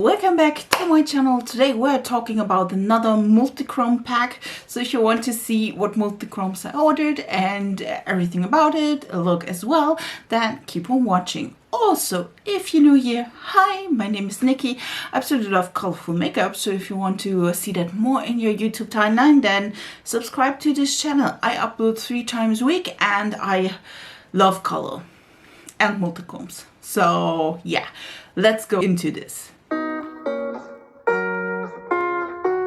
Welcome back to my channel. Today we're talking about another multichrome pack. So if you want to see what multichromes I ordered and everything about it, a look as well, then keep on watching. Also, if you're new here, hi, my name is Nikki. I absolutely love colorful makeup, so if you want to see that more in your YouTube timeline, then subscribe to this channel. I upload 3 times a week and I love color and multichromes. So yeah, let's go into this.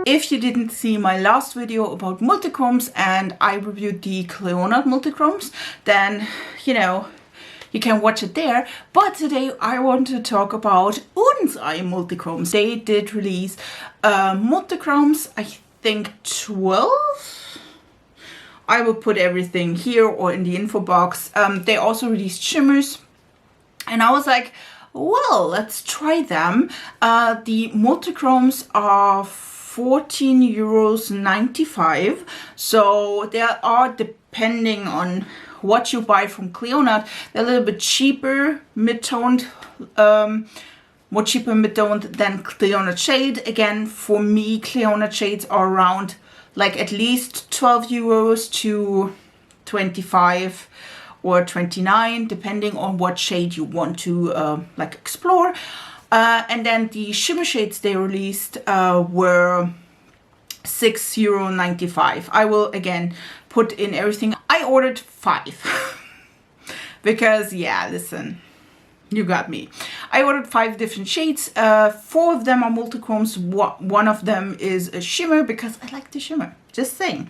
If you didn't see my last video about multichromes and I reviewed the Clionadh multichromes, then you can watch it there. But today I want to talk about Odenseye multichromes. They did release multichromes, I think 12. I will put everything here or in the info box. They also released shimmers and I was like, well, let's try them. The multichromes are €14.95, so they are, depending on what you buy from Clionadh, they're a little bit cheaper mid-toned, more cheaper mid-toned than Clionadh shade. Again, for me, Clionadh shades are around like at least €12 to 25 or 29, depending on what shade you want to like explore. And then the shimmer shades they released were €6.95. I will again put in everything. I ordered 5 because yeah, listen, you got me. I ordered 5 different shades. 4 of them are multichromes. One of them is a shimmer because I like the shimmer, just saying.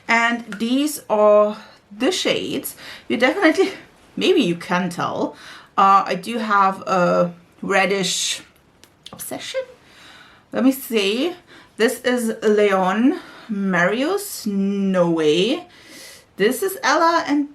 And these are the shades. You definitely, maybe you can tell, I do have a reddish obsession. Let me see. This is Leon, Marius, Nouvelle. This is Ella and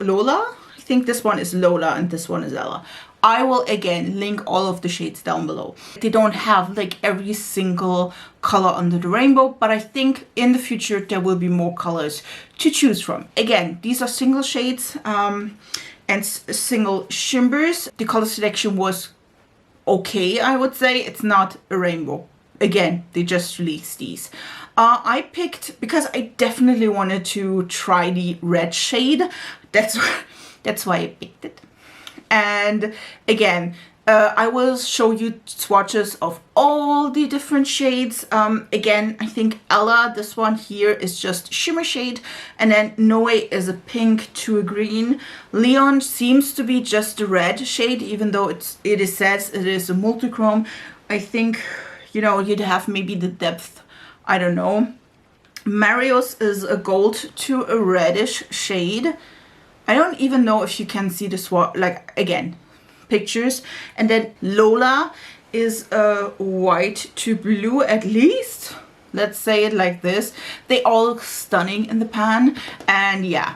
Lola. I think this one is Lola and this one is Ella. I will again link all of the shades down below. They don't have like every single color under the rainbow, but I think in the future there will be more colors to choose from. Again, these are single shades and single shimmers. The color selection was okay, I would say. It's not a rainbow. Again, they just released these. I picked, because I definitely wanted to try the red shade. That's why I picked it. And again, I will show you swatches of all the different shades. Again, I think Ella, this one here, is just shimmer shade. And then Nouvelle is a pink to a green. Leon seems to be just a red shade, even though it says it is a multichrome. I think, you'd have maybe the depth, I don't know. Marius is a gold to a reddish shade. I don't even know if you can see the swatch, like, again, pictures. And then Lola is a white to blue, at least. Let's say it like this. They all look stunning in the pan. And yeah,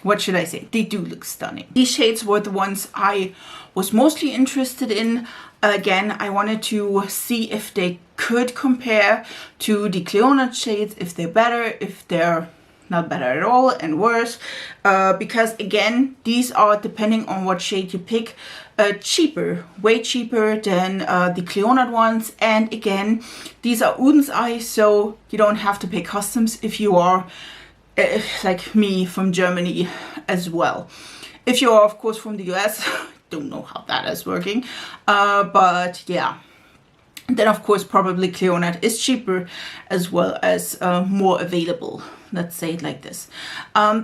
what should I say? They do look stunning. These shades were the ones I was mostly interested in. Again, I wanted to see if they could compare to the Clionadh shades, if they're better, if they're not better at all, and worse, because again, these are, depending on what shade you pick, cheaper, way cheaper than the Clionadh ones. And again, these are Odenseye, so you don't have to pay customs if you are like me from Germany as well. If you are, of course, from the US, don't know how that is working, but yeah. Then of course probably Clionadh is cheaper as well as more available. Let's say it like this.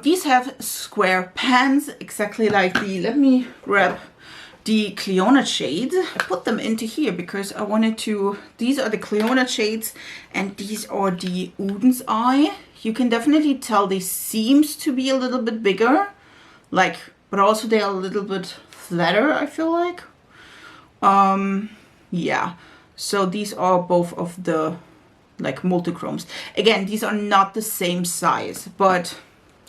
These have square pans, exactly like the, let me grab the Clionadh shades. I put them into here because I wanted to, these are the Clionadh shades and these are the Odenseye. You can definitely tell they seems to be a little bit bigger, like, but also they are a little bit flatter, I feel like. Yeah. So these are both of the like multichromes. Again, these are not the same size, but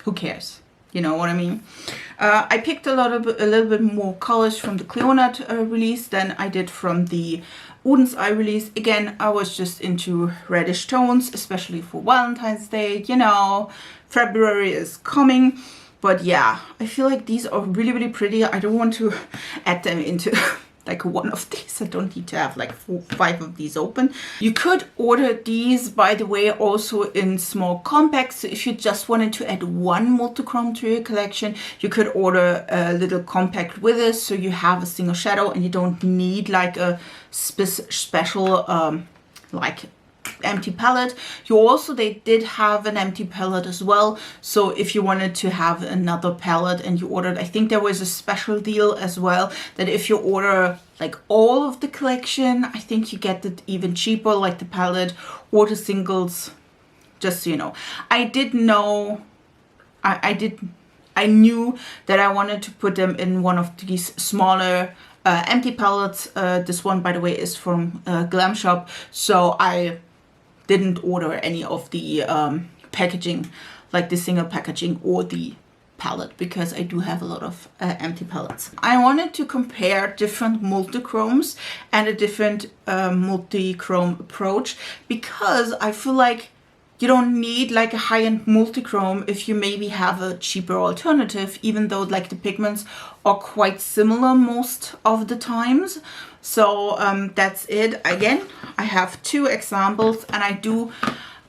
who cares? You know what I mean? I picked a little bit more colors from the Clionadh release than I did from the Odenseye release. Again, I was just into reddish tones, especially for Valentine's Day. February is coming. But yeah, I feel like these are really, really pretty. I don't want to add them into like one of these. I don't need to have like 5 of these open. You could order these, by the way, also in small compacts. So if you just wanted to add one multichrome to your collection, you could order a little compact with it, so you have a single shadow and you don't need like a special like empty palette. You also, they did have an empty palette as well, so if you wanted to have another palette and you ordered, I think there was a special deal as well, that if you order like all of the collection, I think you get it even cheaper, like the palette or the singles. Just so you know, I did know, I knew that I wanted to put them in one of these smaller empty palettes. This one, by the way, is from Glam Shop, so I didn't order any of the packaging, like the single packaging or the palette, because I do have a lot of empty palettes. I wanted to compare different multichromes and a different multichrome approach, because I feel like you don't need like a high-end multichrome if you maybe have a cheaper alternative, even though like the pigments are quite similar most of the times. So that's it. Again, I have 2 examples, and I do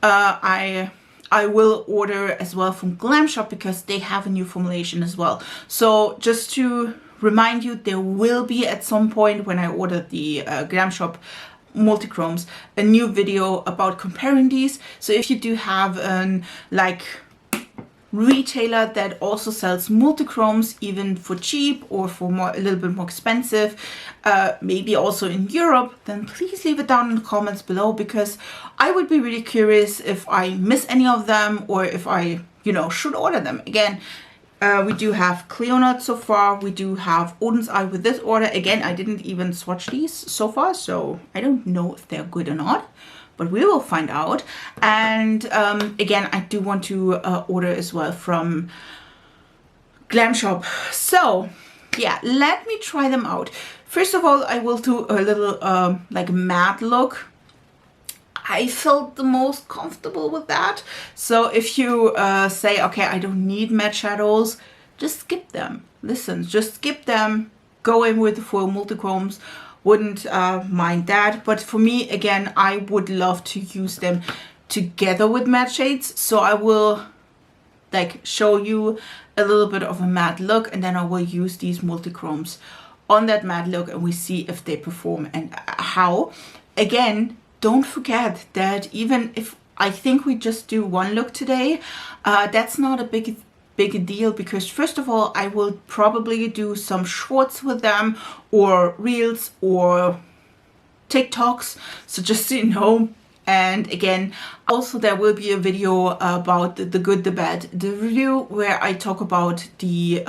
I will order as well from Glam Shop, because they have a new formulation as well. So just to remind you, there will be at some point when I order the Glam Shop multichromes a new video about comparing these. So if you do have an like retailer that also sells multichromes, even for cheap or for a little bit more expensive, maybe also in Europe, then please leave it down in the comments below, because I would be really curious if I miss any of them, or if I, you know, should order them. Again, we do have Clionadh so far. We do have Odenseye with this order. Again, I didn't even swatch these so far, so I don't know if they're good or not, but we will find out. And again, I do want to order as well from Glam Shop. So yeah, let me try them out. First of all, I will do a little like matte look. I felt the most comfortable with that. So if you say, okay, I don't need matte shadows, just skip them. Listen, just skip them. Go in with the full multichromes. Wouldn't mind that. But for me, again, I would love to use them together with matte shades. So I will like show you a little bit of a matte look, and then I will use these multichromes on that matte look, and we see if they perform and how. Again, don't forget that even if I think we just do one look today, that's not a big deal, because first of all, I will probably do some shorts with them, or reels, or TikToks, so just so you know. And again, also there will be a video about the good, the bad, the review, where I talk about the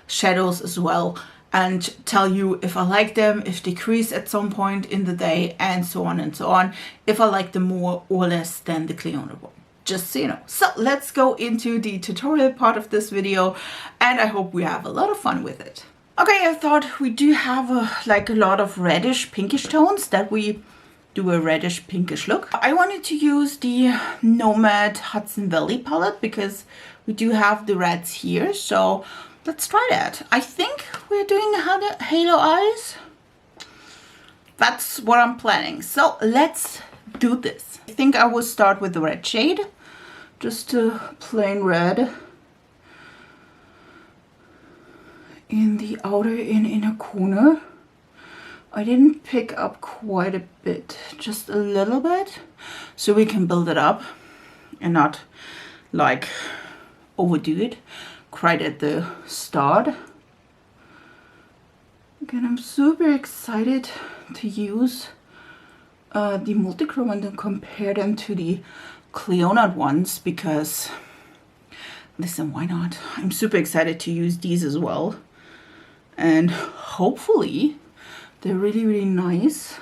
shadows as well, and tell you if I like them, if they crease at some point in the day, and so on and so on, if I like them more or less than the Clionadh one, just so you know. So let's go into the tutorial part of this video, and I hope we have a lot of fun with it. Okay, I thought we do have like a lot of reddish pinkish tones, that we do a reddish pinkish look. I wanted to use the Nomad Hudson Valley palette, because we do have the reds here, so let's try that. I think we're doing halo eyes. That's what I'm planning. So let's do this. I think I will start with the red shade. Just a plain red in the outer and inner corner. I didn't pick up quite a bit, just a little bit, so we can build it up and not like overdo it right at the start. Again, I'm super excited to use the multichrome and then compare them to the Clionadh ones, because listen, why not? I'm super excited to use these as well, and hopefully they're really, really nice.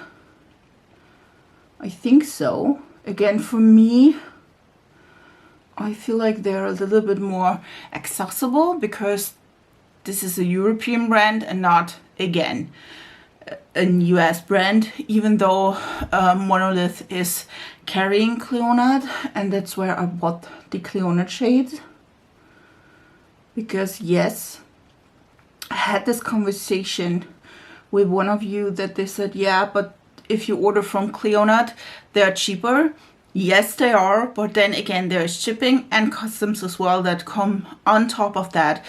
I think so. Again, for me, I feel like they're a little bit more accessible, because this is a European brand and not, again, a US brand, even though Monolith is carrying Clionadh, and that's where I bought the Clionadh shades. Because yes, I had this conversation with one of you that they said, yeah, but if you order from Clionadh, they're cheaper. Yes, they are, but then again, there's shipping and customs as well that come on top of that.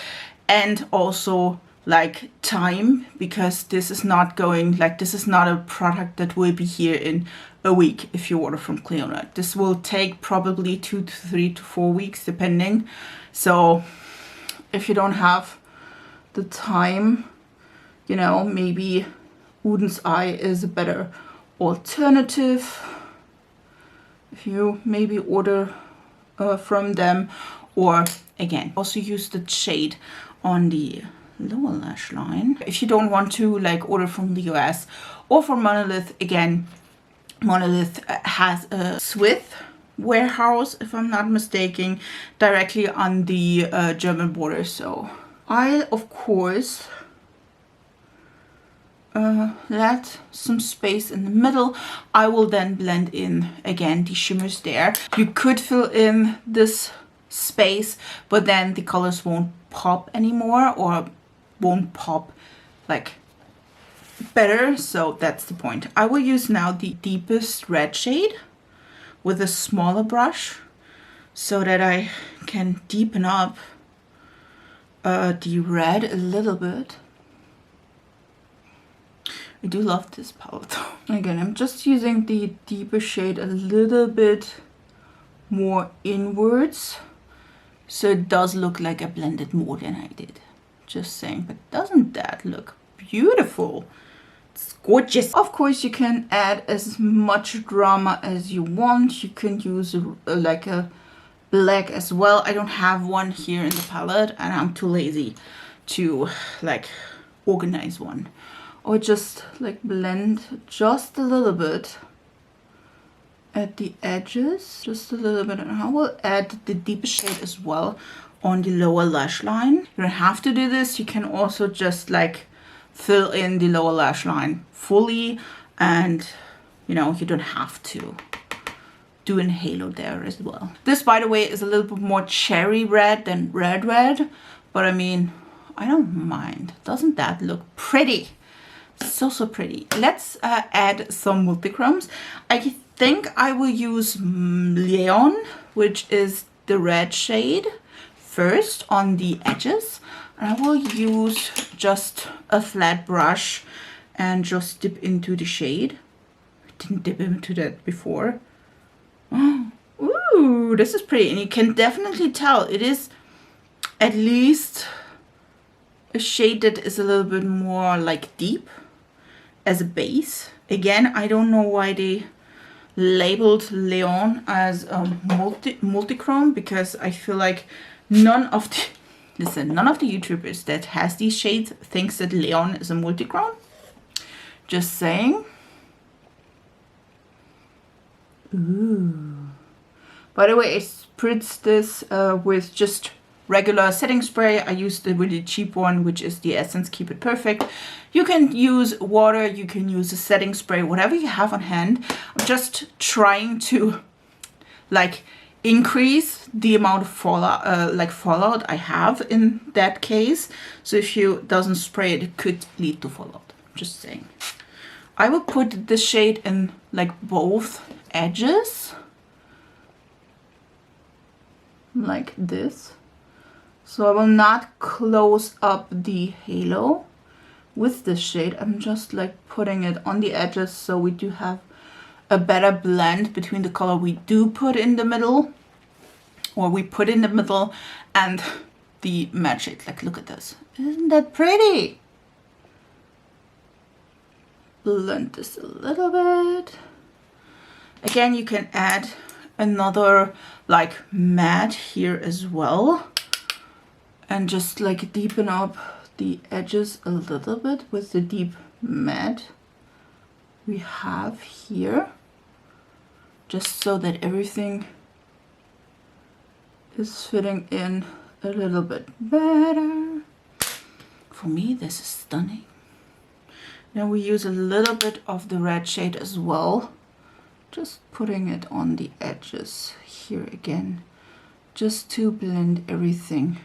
And also like time, because this is not going, like this is not a product that will be here in a week if you order from Clionadh. This will take probably 2 to 3 to 4 weeks depending. So if you don't have the time, you know, maybe Odenseye is a better alternative if you maybe order from them. Or again, also use the shade on the lower lash line if you don't want to like order from the US. Or for Monolith, again, Monolith has a Swiss warehouse, if I'm not mistaken, directly on the German border. So I, of course, let some space in the middle. I will then blend in again the shimmers there. You could fill in this space, but then the colors won't pop anymore, or won't pop like better. So that's the point. I will use now the deepest red shade with a smaller brush so that I can deepen up the red a little bit. I do love this palette though. Again, I'm just using the deeper shade a little bit more inwards, so it does look like I blended more than I did. Just saying, but doesn't that look beautiful? It's gorgeous. Of course, you can add as much drama as you want. You can use like a black as well. I don't have one here in the palette and I'm too lazy to like organize one. Or just like blend just a little bit at the edges, just a little bit. And I will add the deepest shade as well on the lower lash line. You don't have to do this. You can also just like fill in the lower lash line fully, and you know, you don't have to do a halo there as well. This, by the way, is a little bit more cherry red than red, but I mean, I don't mind. Doesn't that look pretty? So pretty. Let's add some multichromes. I think I will use Lune, which is the red shade, first on the edges. And I will use just a flat brush and just dip into the shade. I didn't dip into that before. Ooh, this is pretty. And you can definitely tell it is at least a shade that is a little bit more like deep as a base. Again, I don't know why they labeled Lune as a multichrome, because I feel like none of the YouTubers that has these shades thinks that Lune is a multichrome. Just saying. Ooh. By the way, I spritz this with just regular setting spray. I used the really cheap one, which is the Essence Keep It Perfect. You can use water, you can use a setting spray, whatever you have on hand. I'm just trying to like increase the amount of fallout I have in that case. So if you doesn't spray it, it could lead to fallout. Just saying. I will put the shade in like both edges, like this. So I will not close up the halo with this shade. I'm just like putting it on the edges, so we do have a better blend between the color we do put in the middle, or we put in the middle, and the matte shade. Like, look at this. Isn't that pretty? Blend this a little bit. Again, you can add another like matte here as well, and just like deepen up the edges a little bit with the deep matte we have here, just so that everything is fitting in a little bit better. For me, this is stunning. Now we use a little bit of the red shade as well, just putting it on the edges here again, just to blend everything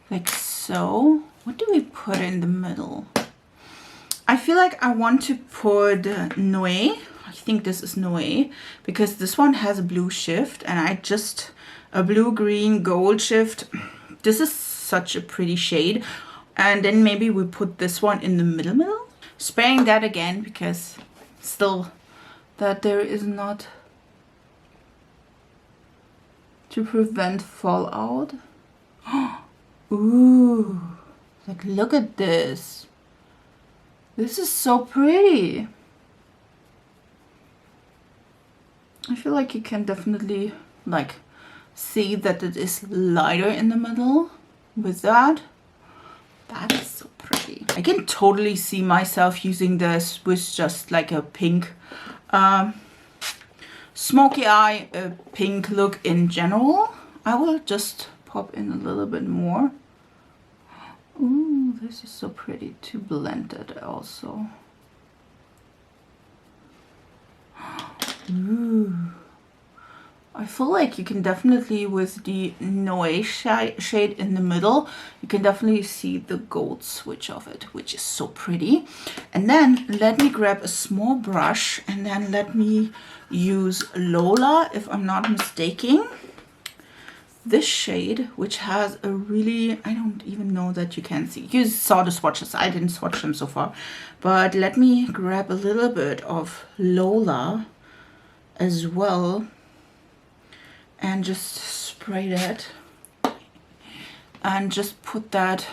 like so. What do we put in the middle? I feel like I want to put Nouvelle. I think this is Nouvelle because this one has a blue shift and I just a blue, green, gold shift. This is such a pretty shade. And then maybe we put this one in the middle. Spraying that again because still that there is not to prevent fallout. Ooh, like look at this. This is so pretty. I feel like you can definitely like see that it is lighter in the middle with that. That is so pretty. I can totally see myself using this with just like a pink, smoky eye, a pink look in general. I will just pop in a little bit more. Ooh, this is so pretty to blend it also. Ooh. I feel like you can definitely, with the Nouvelle shade in the middle, you can definitely see the gold switch of it, which is so pretty. And then let me grab a small brush and then let me use Lola, if I'm not mistaken. This shade, which has a really, I don't even know that you can see. You saw the swatches, I didn't swatch them so far. But let me grab a little bit of Lola as well. And just spray that and just put that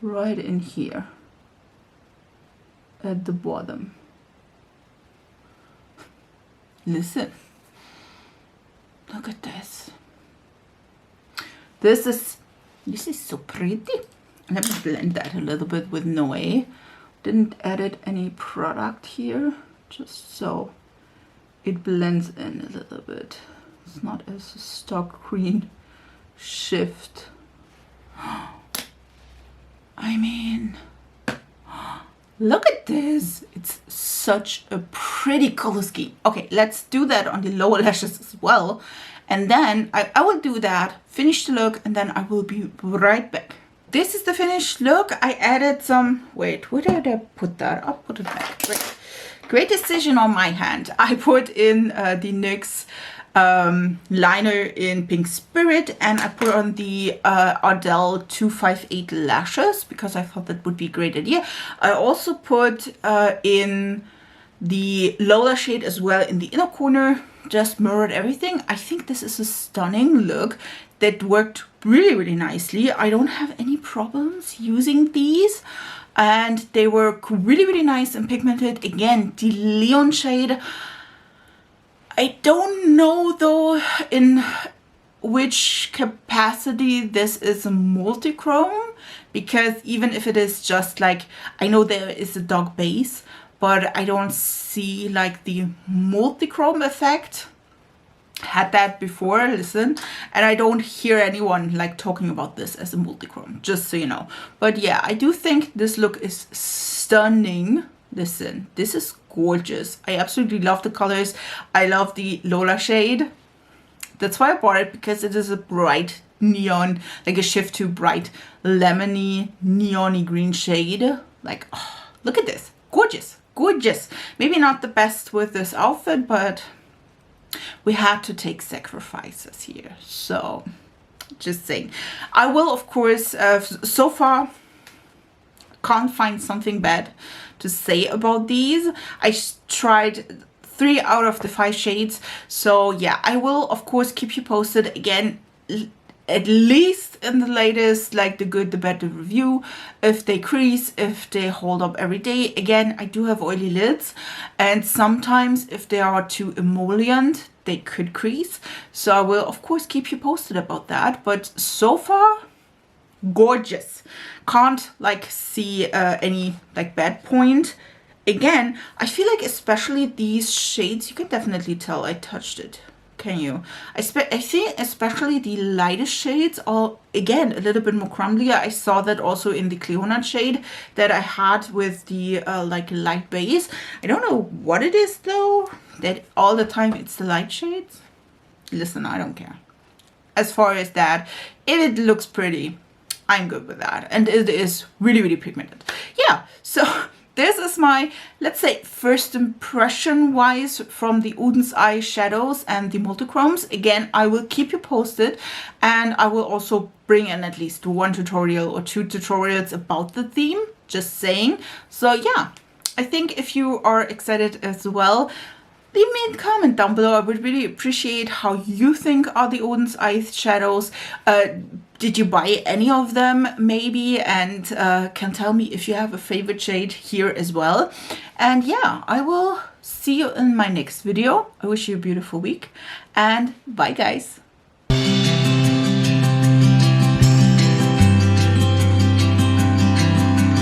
right in here at the bottom. Listen, look at this. This is so pretty. Let me blend that a little bit with Nouvelle. Didn't add any product here, just so it blends in a little bit. It's not as a stock green shift. I mean, look at this. It's such a pretty color scheme. Okay, let's do that on the lower lashes as well. And then I will do that, finish the look, and then I will be right back. This is the finished look. I added some, wait, where did I put that? I'll put it back. Great decision on my hand. I put in the NYX liner in Pink Spirit, and I put on the Ardell 258 lashes because I thought that would be a great idea. I also put in the Lola shade as well in the inner corner, just mirrored everything. I think this is a stunning look that worked really, really nicely. I don't have any problems using these. And they were really, really nice and pigmented. Again, the Leon shade. I don't know though in which capacity this is a multichrome, because even if it is just like, I know there is a dark base, but I don't see like the multichrome effect. Had that before, listen, and I don't hear anyone like talking about this as a multichrome, just so you know. But yeah, I do think this look is stunning. Listen, this is gorgeous. I absolutely love the colors. I love the Lola shade. That's why I bought it, because it is a bright neon, like a shift to bright lemony neon-y green shade. Like, oh, look at this, gorgeous, gorgeous. Maybe not the best with this outfit, but we had to take sacrifices here. So just saying, I will of course so far can't find something bad to say about these. I tried 3 out of the 5 shades, so yeah, I will of course keep you posted again, at least in the latest, like the good, the bad, the review, if they crease, if they hold up every day. Again, I do have oily lids, and sometimes if they are too emollient, they could crease. So I will of course keep you posted about that. But so far, gorgeous. Can't like see any like bad point. Again, I feel like especially these shades, you can definitely tell I touched it. Can you? I think especially the lightest shades are, again, a little bit more crumblier. I saw that also in the Clionadh shade that I had with the like light base. I don't know what it is though, that all the time it's the light shades. Listen, I don't care. As far as that, if it looks pretty, I'm good with that. And it is really, really pigmented. Yeah, so this is my, let's say, first impression wise from the Odenseye shadows and the multichromes. Again, I will keep you posted, and I will also bring in at least 1 tutorial or 2 tutorials about the theme, just saying. So yeah, I think if you are excited as well, leave me a comment down below. I would really appreciate how you think are the Odenseye shadows. Did you buy any of them maybe? And can tell me if you have a favorite shade here as well. And yeah, I will see you in my next video. I wish you a beautiful week, and bye guys.